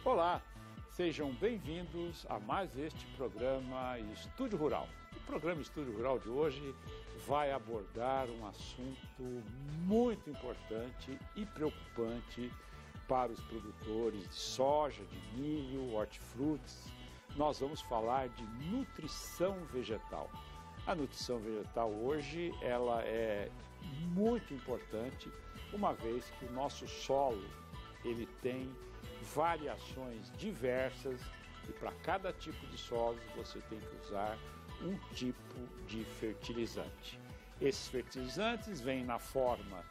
Olá, sejam bem-vindos a mais este programa Estúdio Rural. O programa Estúdio Rural de hoje vai abordar um assunto muito importante e preocupante para os produtores de soja, de milho, hortifrutis. Nós vamos falar de nutrição vegetal. A nutrição vegetal hoje ela é muito importante, uma vez que o nosso solo ele tem variações diversas e para cada tipo de solo você tem que usar um tipo de fertilizante. Esses fertilizantes vêm na forma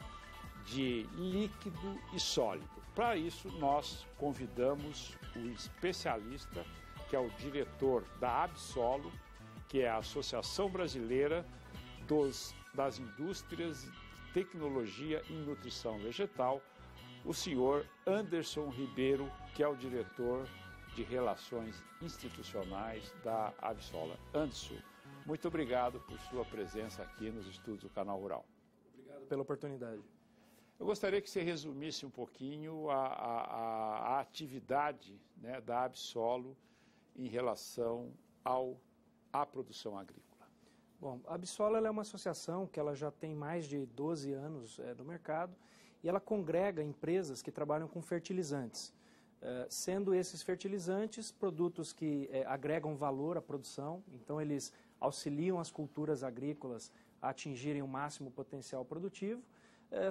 de líquido e sólido. Para isso nós convidamos o especialista, que é o diretor da Absolo, que é a Associação Brasileira das Indústrias de Tecnologia em Nutrição Vegetal, o senhor Anderson Ribeiro, que é o diretor de Relações Institucionais da Absolo. Anderson, muito obrigado por sua presença aqui nos estúdios do Canal Rural. Obrigado pela oportunidade. Eu gostaria que você resumisse um pouquinho a atividade, né, da Absolo em relação à produção agrícola. Bom, a Absolo é uma associação que ela já tem mais de 12 anos no mercado e ela congrega empresas que trabalham com fertilizantes, sendo esses fertilizantes produtos que agregam valor à produção, então eles auxiliam as culturas agrícolas a atingirem o máximo potencial produtivo,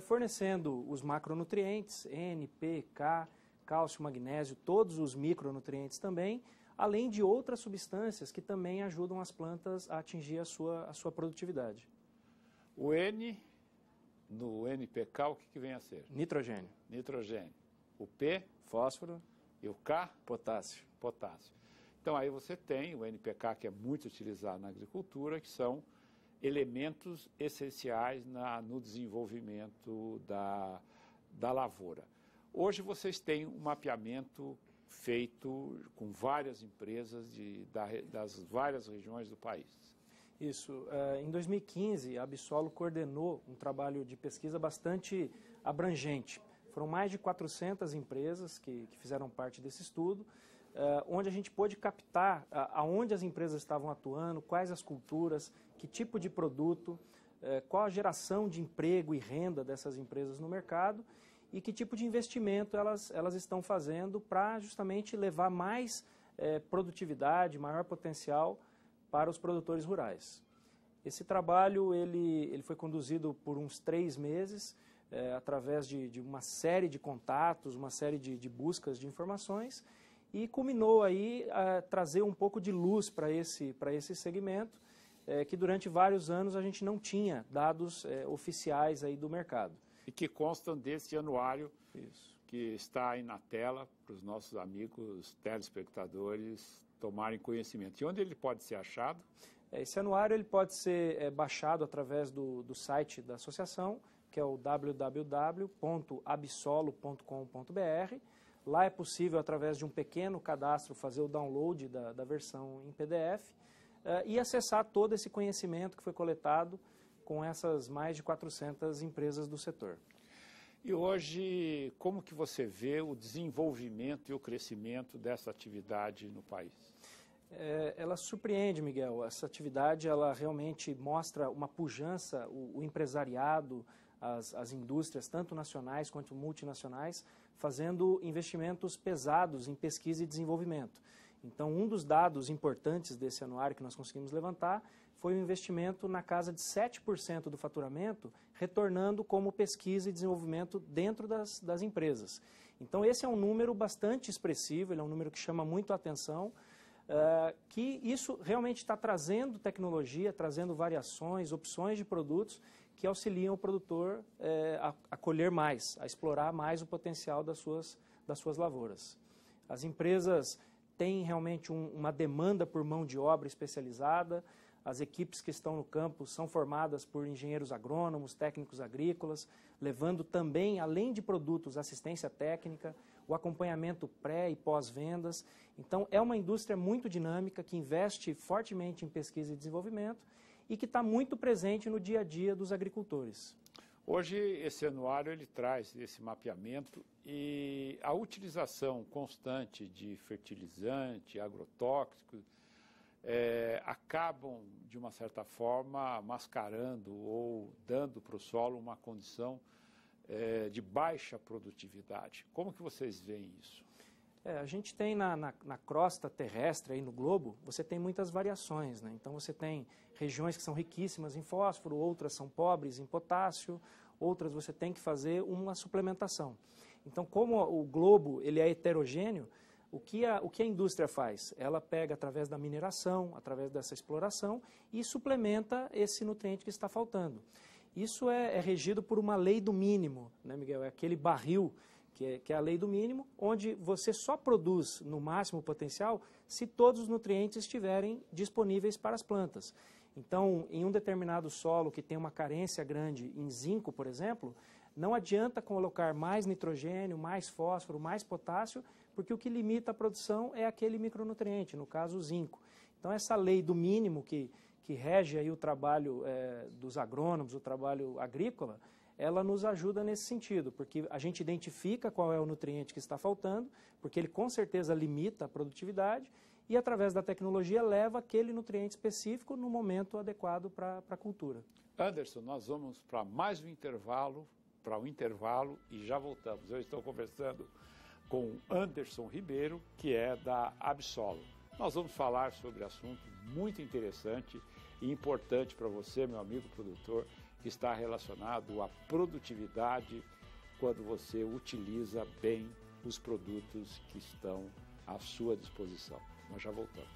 fornecendo os macronutrientes, N, P, K, cálcio, magnésio, todos os micronutrientes também, além de outras substâncias que também ajudam as plantas a atingir a sua produtividade. O N, no NPK, o que vem a ser? Nitrogênio. Nitrogênio. O P? Fósforo. E o K? Potássio. Potássio. Então aí você tem o NPK, que é muito utilizado na agricultura, que são elementos essenciais no desenvolvimento da lavoura. Hoje vocês têm um mapeamento feito com várias empresas das várias regiões do país. Isso. Em 2015, a Absolo coordenou um trabalho de pesquisa bastante abrangente. Foram mais de 400 empresas que fizeram parte desse estudo, onde a gente pôde captar aonde as empresas estavam atuando, quais as culturas, que tipo de produto, qual a geração de emprego e renda dessas empresas no mercado e que tipo de investimento elas estão fazendo para justamente levar mais produtividade, maior potencial para os produtores rurais. Esse trabalho ele foi conduzido por uns 3 meses, através de uma série de contatos, uma série de buscas de informações, e culminou aí a trazer um pouco de luz para esse segmento, que durante vários anos a gente não tinha dados oficiais aí do mercado. E que constam desse anuário. Isso. Que está aí na tela para os nossos amigos telespectadores tomarem conhecimento. E onde ele pode ser achado? Esse anuário ele pode ser baixado através do site da associação, que é o www.absolo.com.br. Lá é possível, através de um pequeno cadastro, fazer o download da versão em PDF e acessar todo esse conhecimento que foi coletado com essas mais de 400 empresas do setor. E hoje, como que você vê o desenvolvimento e o crescimento dessa atividade no país? Ela surpreende, Miguel. Essa atividade ela realmente mostra uma pujança, o empresariado, as indústrias, tanto nacionais quanto multinacionais, fazendo investimentos pesados em pesquisa e desenvolvimento. Então, um dos dados importantes desse anuário que nós conseguimos levantar foi o investimento na casa de 7% do faturamento, retornando como pesquisa e desenvolvimento dentro das empresas. Então, esse é um número bastante expressivo, ele é um número que chama muito a atenção, que isso realmente está trazendo tecnologia, trazendo variações, opções de produtos que auxiliam o produtor a colher mais, a explorar mais o potencial das suas lavouras. As empresas têm realmente uma demanda por mão de obra especializada, as equipes que estão no campo são formadas por engenheiros agrônomos, técnicos agrícolas, levando também, além de produtos, assistência técnica, o acompanhamento pré e pós-vendas. Então, é uma indústria muito dinâmica que investe fortemente em pesquisa e desenvolvimento e que está muito presente no dia a dia dos agricultores. Hoje, esse anuário ele traz esse mapeamento e a utilização constante de fertilizante, agrotóxicos, acabam, de uma certa forma, mascarando ou dando para o solo uma condição de baixa produtividade. Como que vocês veem isso? A gente tem na crosta terrestre, aí no globo, você tem muitas variações, né? Então você tem regiões que são riquíssimas em fósforo, outras são pobres em potássio, outras você tem que fazer uma suplementação. Então, como o globo ele é heterogêneo, o que a indústria faz? Ela pega através da mineração, através dessa exploração e suplementa esse nutriente que está faltando. Isso é regido por uma lei do mínimo, né, Miguel? É aquele barril que é a lei do mínimo, onde você só produz no máximo potencial se todos os nutrientes estiverem disponíveis para as plantas. Então, em um determinado solo que tem uma carência grande em zinco, por exemplo, não adianta colocar mais nitrogênio, mais fósforo, mais potássio, porque o que limita a produção é aquele micronutriente, no caso o zinco. Então, essa lei do mínimo que rege aí o trabalho dos agrônomos, o trabalho agrícola, ela nos ajuda nesse sentido, porque a gente identifica qual é o nutriente que está faltando, porque ele com certeza limita a produtividade, e através da tecnologia leva aquele nutriente específico no momento adequado para a cultura. Anderson, nós vamos para mais um intervalo, e já voltamos. Eu estou conversando com Anderson Ribeiro, que é da Absolo. Nós vamos falar sobre assunto muito interessante e importante para você, meu amigo produtor, que está relacionado à produtividade quando você utiliza bem os produtos que estão à sua disposição. Nós já voltamos.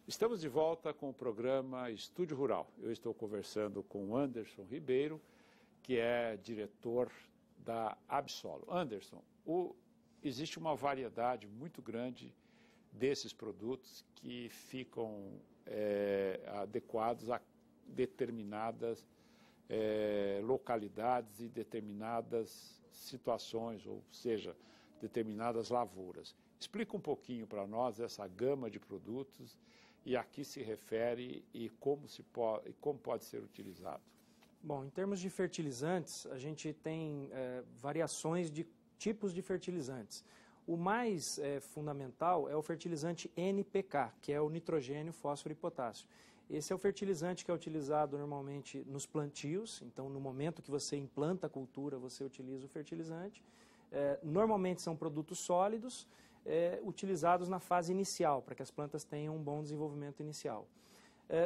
Estamos de volta com o programa Estúdio Rural. Eu estou conversando com Anderson Ribeiro, que é diretor da Absolo. Anderson, existe uma variedade muito grande desses produtos que ficam adequados a determinadas localidades e determinadas situações, ou seja, determinadas lavouras. Explica um pouquinho para nós essa gama de produtos e a que se refere e como pode ser utilizado. Bom, em termos de fertilizantes, a gente tem variações de tipos de fertilizantes. O mais fundamental é o fertilizante NPK, que é o nitrogênio, fósforo e potássio. Esse é o fertilizante que é utilizado normalmente nos plantios, então no momento que você implanta a cultura, você utiliza o fertilizante. Normalmente são produtos sólidos, utilizados na fase inicial, para que as plantas tenham um bom desenvolvimento inicial.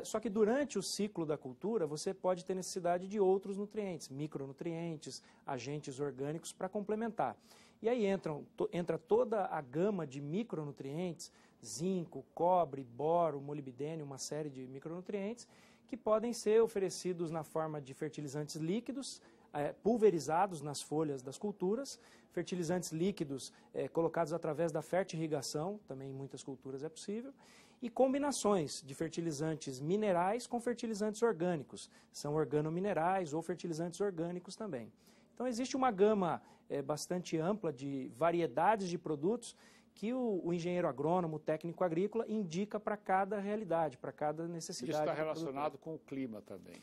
Só que durante o ciclo da cultura, você pode ter necessidade de outros nutrientes, micronutrientes, agentes orgânicos para complementar. E aí entra toda a gama de micronutrientes, zinco, cobre, boro, molibdênio, uma série de micronutrientes, que podem ser oferecidos na forma de fertilizantes líquidos, pulverizados nas folhas das culturas, fertilizantes líquidos colocados através da fertirrigação, também em muitas culturas é possível, e combinações de fertilizantes minerais com fertilizantes orgânicos, são organominerais ou fertilizantes orgânicos também. Então existe uma gama bastante ampla de variedades de produtos que o engenheiro agrônomo, o técnico agrícola, indica para cada realidade, para cada necessidade. Isso está relacionado com o clima também.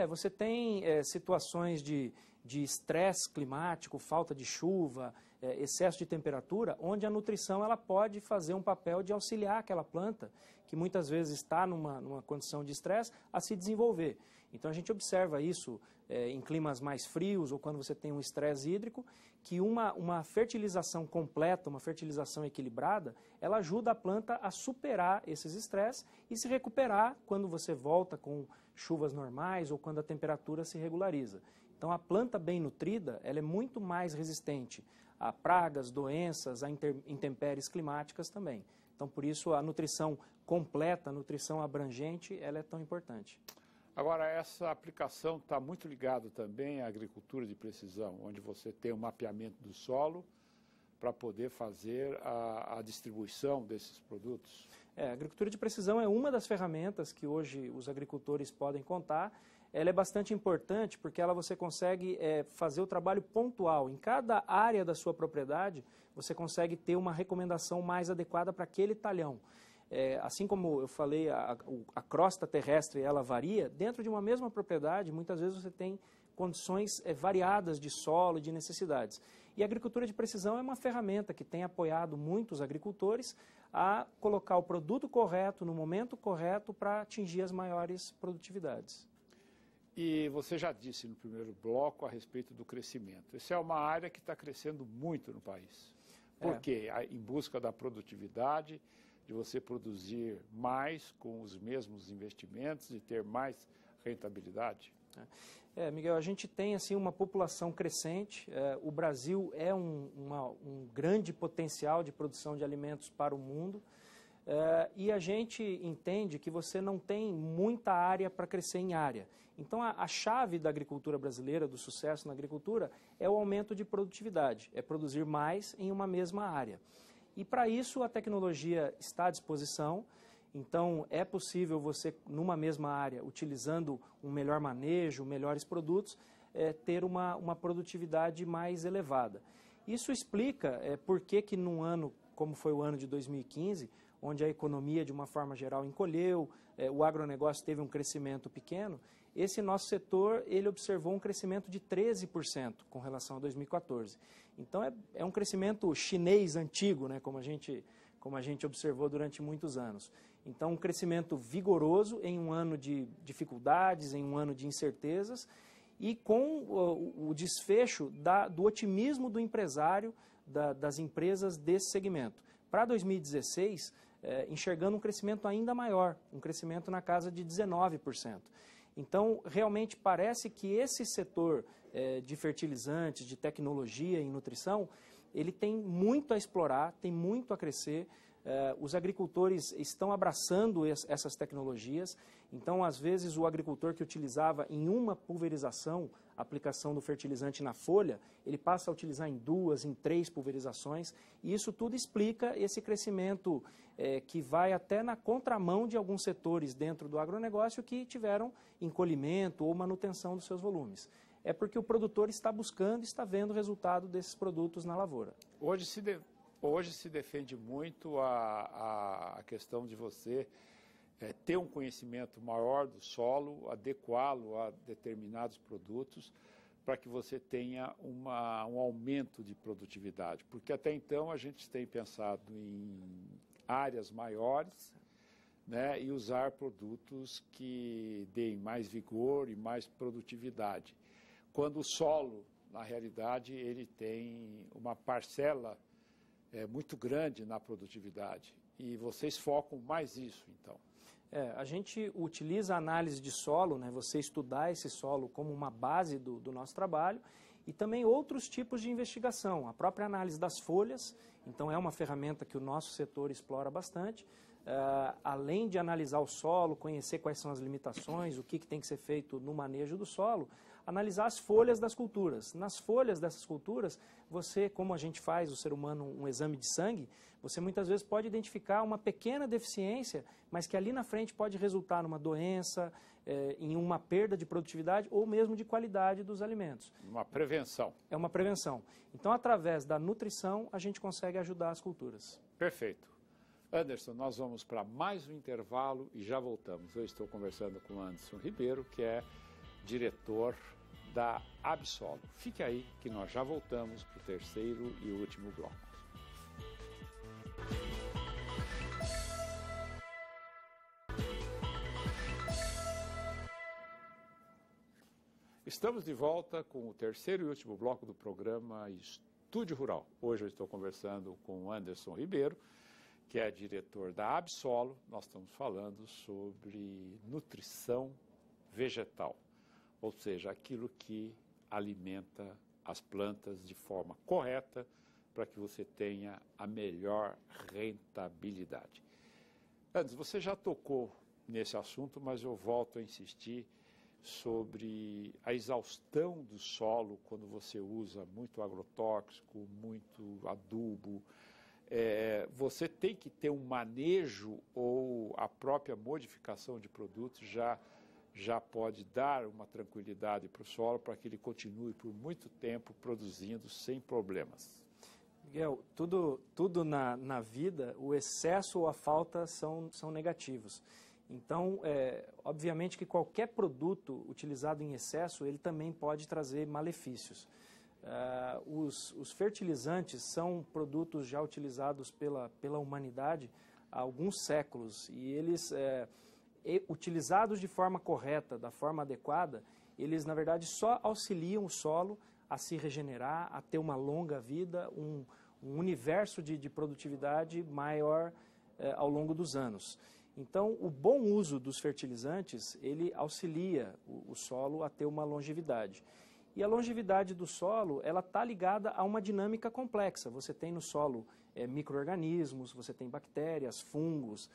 Você tem situações de estresse climático, falta de chuva, excesso de temperatura, onde a nutrição ela pode fazer um papel de auxiliar aquela planta, que muitas vezes está numa condição de estresse, a se desenvolver. Então a gente observa isso em climas mais frios ou quando você tem um estresse hídrico, que uma fertilização completa, uma fertilização equilibrada, ela ajuda a planta a superar esses estresses e se recuperar quando você volta com chuvas normais ou quando a temperatura se regulariza. Então a planta bem nutrida, ela é muito mais resistente a pragas, doenças, a intempéries climáticas também. Então por isso a nutrição completa, a nutrição abrangente, ela é tão importante. Agora, essa aplicação está muito ligada também à agricultura de precisão, onde você tem o mapeamento do solo para poder fazer a distribuição desses produtos. A agricultura de precisão é uma das ferramentas que hoje os agricultores podem contar. ela é bastante importante porque você consegue fazer o trabalho pontual. Em cada área da sua propriedade, você consegue ter uma recomendação mais adequada para aquele talhão. Assim como eu falei, a crosta terrestre ela varia, dentro de uma mesma propriedade, muitas vezes você tem condições variadas de solo e de necessidades. E a agricultura de precisão é uma ferramenta que tem apoiado muitos agricultores a colocar o produto correto, no momento correto, para atingir as maiores produtividades. E você já disse no primeiro bloco a respeito do crescimento. Essa é uma área que está crescendo muito no país. Por quê? Em busca da produtividade, de você produzir mais com os mesmos investimentos e ter mais rentabilidade? Miguel, a gente tem assim uma população crescente, o Brasil é um grande potencial de produção de alimentos para o mundo, e a gente entende que você não tem muita área para crescer em área. Então a chave da agricultura brasileira, do sucesso na agricultura, é o aumento de produtividade, é produzir mais em uma mesma área. E para isso a tecnologia está à disposição. Então, é possível você, numa mesma área, utilizando um melhor manejo, melhores produtos, ter uma produtividade mais elevada. Isso explica por que num ano, como foi o ano de 2015, onde a economia, de uma forma geral, encolheu, o agronegócio teve um crescimento pequeno, esse nosso setor ele observou um crescimento de 13% com relação a 2014. Então, é um crescimento chinês antigo, né, como a gente observou durante muitos anos. Então, um crescimento vigoroso em um ano de dificuldades, em um ano de incertezas, e com o desfecho do otimismo do empresário, das empresas desse segmento. Para 2016, enxergando um crescimento ainda maior, um crescimento na casa de 19%. Então, realmente parece que esse setor de fertilizantes, de tecnologia e nutrição, ele tem muito a explorar, tem muito a crescer. Os agricultores estão abraçando essas tecnologias, então às vezes o agricultor que utilizava em uma pulverização a aplicação do fertilizante na folha, ele passa a utilizar em 2, em 3 pulverizações, e isso tudo explica esse crescimento que vai até na contramão de alguns setores dentro do agronegócio que tiveram encolhimento ou manutenção dos seus volumes. É porque o produtor está buscando, está vendo o resultado desses produtos na lavoura. Hoje se defende muito a questão de você ter um conhecimento maior do solo, adequá-lo a determinados produtos, para que você tenha um aumento de produtividade. Porque até então a gente tem pensado em áreas maiores, né, e usar produtos que deem mais vigor e mais produtividade. Quando o solo, na realidade, ele tem uma parcela muito grande na produtividade, e vocês focam mais isso, então. A gente utiliza a análise de solo, né, você estudar esse solo como uma base do nosso trabalho, e também outros tipos de investigação, a própria análise das folhas, então é uma ferramenta que o nosso setor explora bastante, além de analisar o solo, conhecer quais são as limitações, o que tem que ser feito no manejo do solo, analisar as folhas das culturas. Nas folhas dessas culturas, você, como a gente faz, o ser humano, um exame de sangue, você muitas vezes pode identificar uma pequena deficiência, mas que ali na frente pode resultar numa doença, em uma perda de produtividade ou mesmo de qualidade dos alimentos. Uma prevenção. É uma prevenção. Então, através da nutrição, a gente consegue ajudar as culturas. Perfeito. Anderson, nós vamos para mais um intervalo e já voltamos. Eu estou conversando com o Anderson Ribeiro, que é diretor da Absolo. Fique aí que nós já voltamos para o terceiro e último bloco. Estamos de volta com o terceiro e último bloco do programa Estúdio Rural. Hoje eu estou conversando com o Anderson Ribeiro, que é diretor da Absolo. Nós estamos falando sobre nutrição vegetal, ou seja, aquilo que alimenta as plantas de forma correta para que você tenha a melhor rentabilidade. Antes, você já tocou nesse assunto, mas eu volto a insistir sobre a exaustão do solo quando você usa muito agrotóxico, muito adubo. Você tem que ter um manejo ou a própria modificação de produtos já pode dar uma tranquilidade para o solo para que ele continue por muito tempo produzindo sem problemas. Miguel, tudo na vida, o excesso ou a falta são negativos. Então, obviamente que qualquer produto utilizado em excesso, ele também pode trazer malefícios. Os fertilizantes são produtos já utilizados pela humanidade há alguns séculos e eles, utilizados de forma correta, da forma adequada, eles na verdade só auxiliam o solo a se regenerar, a ter uma longa vida, um universo de produtividade maior ao longo dos anos. Então, o bom uso dos fertilizantes, ele auxilia o solo a ter uma longevidade. E a longevidade do solo, ela está ligada a uma dinâmica complexa. Você tem no solo micro-organismos, você tem bactérias, fungos,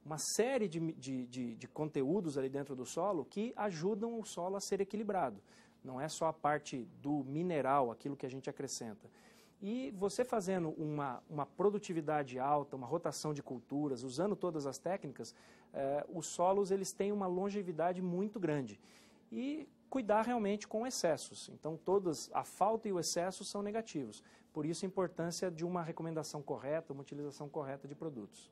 uma série de conteúdos ali dentro do solo que ajudam o solo a ser equilibrado. Não é só a parte do mineral, aquilo que a gente acrescenta. E você fazendo uma produtividade alta, uma rotação de culturas, usando todas as técnicas, os solos eles têm uma longevidade muito grande. E cuidar realmente com excessos. Então, a falta e o excesso são negativos. Por isso, a importância de uma recomendação correta, uma utilização correta de produtos.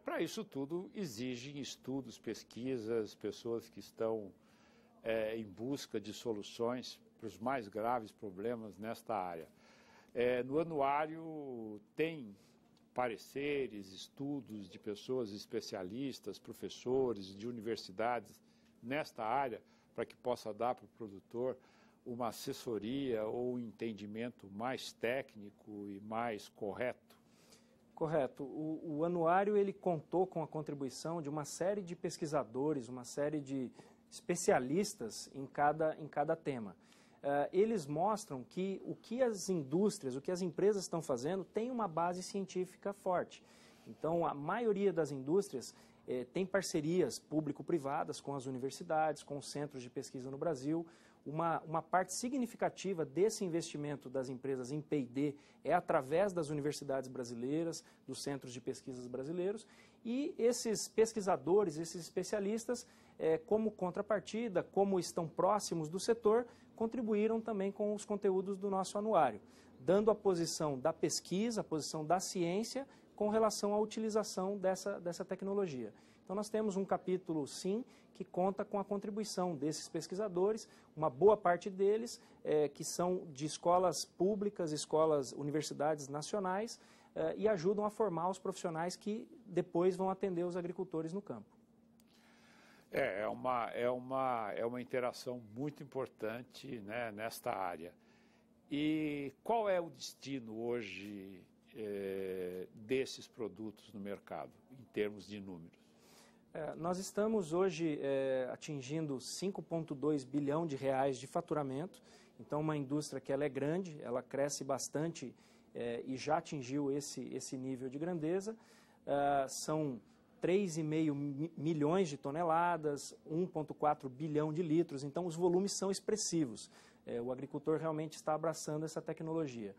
Para isso tudo, exigem estudos, pesquisas, pessoas que estão em busca de soluções para os mais graves problemas nesta área. No anuário tem pareceres, estudos de pessoas especialistas, professores de universidades nesta área, para que possa dar para o produtor uma assessoria ou um entendimento mais técnico e mais correto? Correto. O anuário ele contou com a contribuição de uma série de pesquisadores, uma série de especialistas em cada tema. Eles mostram que o que as indústrias, o que as empresas estão fazendo tem uma base científica forte. Então, a maioria das indústrias tem parcerias público-privadas com as universidades, com os centros de pesquisa no Brasil. Uma parte significativa desse investimento das empresas em P&D é através das universidades brasileiras, dos centros de pesquisas brasileiros, e esses pesquisadores, esses especialistas, como contrapartida, como estão próximos do setor, contribuíram também com os conteúdos do nosso anuário, dando a posição da pesquisa, a posição da ciência com relação à utilização dessa tecnologia. Então nós temos um capítulo, sim, que conta com a contribuição desses pesquisadores, uma boa parte deles que são de escolas públicas, universidades nacionais, e ajudam a formar os profissionais que depois vão atender os agricultores no campo. É uma interação muito importante, né, nesta área. E qual é o destino hoje desses produtos no mercado, em termos de números? Nós estamos hoje atingindo 5,2 bilhão de reais de faturamento. Então, uma indústria que ela é grande, ela cresce bastante e já atingiu esse nível de grandeza. São 3,5 milhões de toneladas, 1,4 bilhão de litros, então os volumes são expressivos. O agricultor realmente está abraçando essa tecnologia.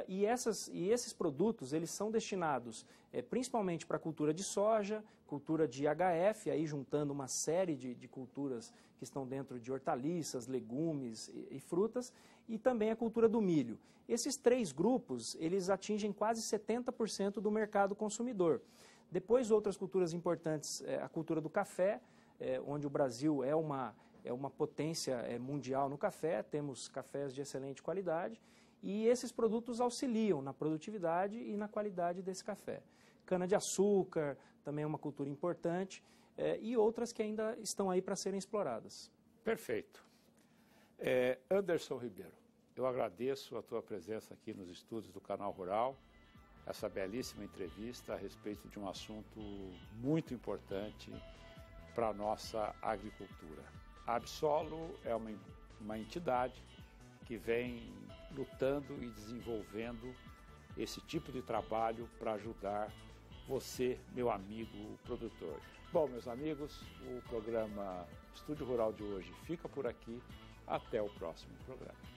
E esses produtos, eles são destinados principalmente para a cultura de soja, cultura de HF, aí juntando uma série de culturas que estão dentro de hortaliças, legumes e frutas, e também a cultura do milho. Esses três grupos, eles atingem quase 70% do mercado consumidor. Depois, outras culturas importantes, a cultura do café, onde o Brasil é uma potência mundial no café, temos cafés de excelente qualidade, e esses produtos auxiliam na produtividade e na qualidade desse café. Cana-de-açúcar também é uma cultura importante, e outras que ainda estão aí para serem exploradas. Perfeito. Anderson Ribeiro, eu agradeço a tua presença aqui nos estúdios do Canal Rural, essa belíssima entrevista a respeito de um assunto muito importante para a nossa agricultura. A Absolo é uma entidade que vem lutando e desenvolvendo esse tipo de trabalho para ajudar você, meu amigo produtor. Bom, meus amigos, o programa Estúdio Rural de hoje fica por aqui. Até o próximo programa.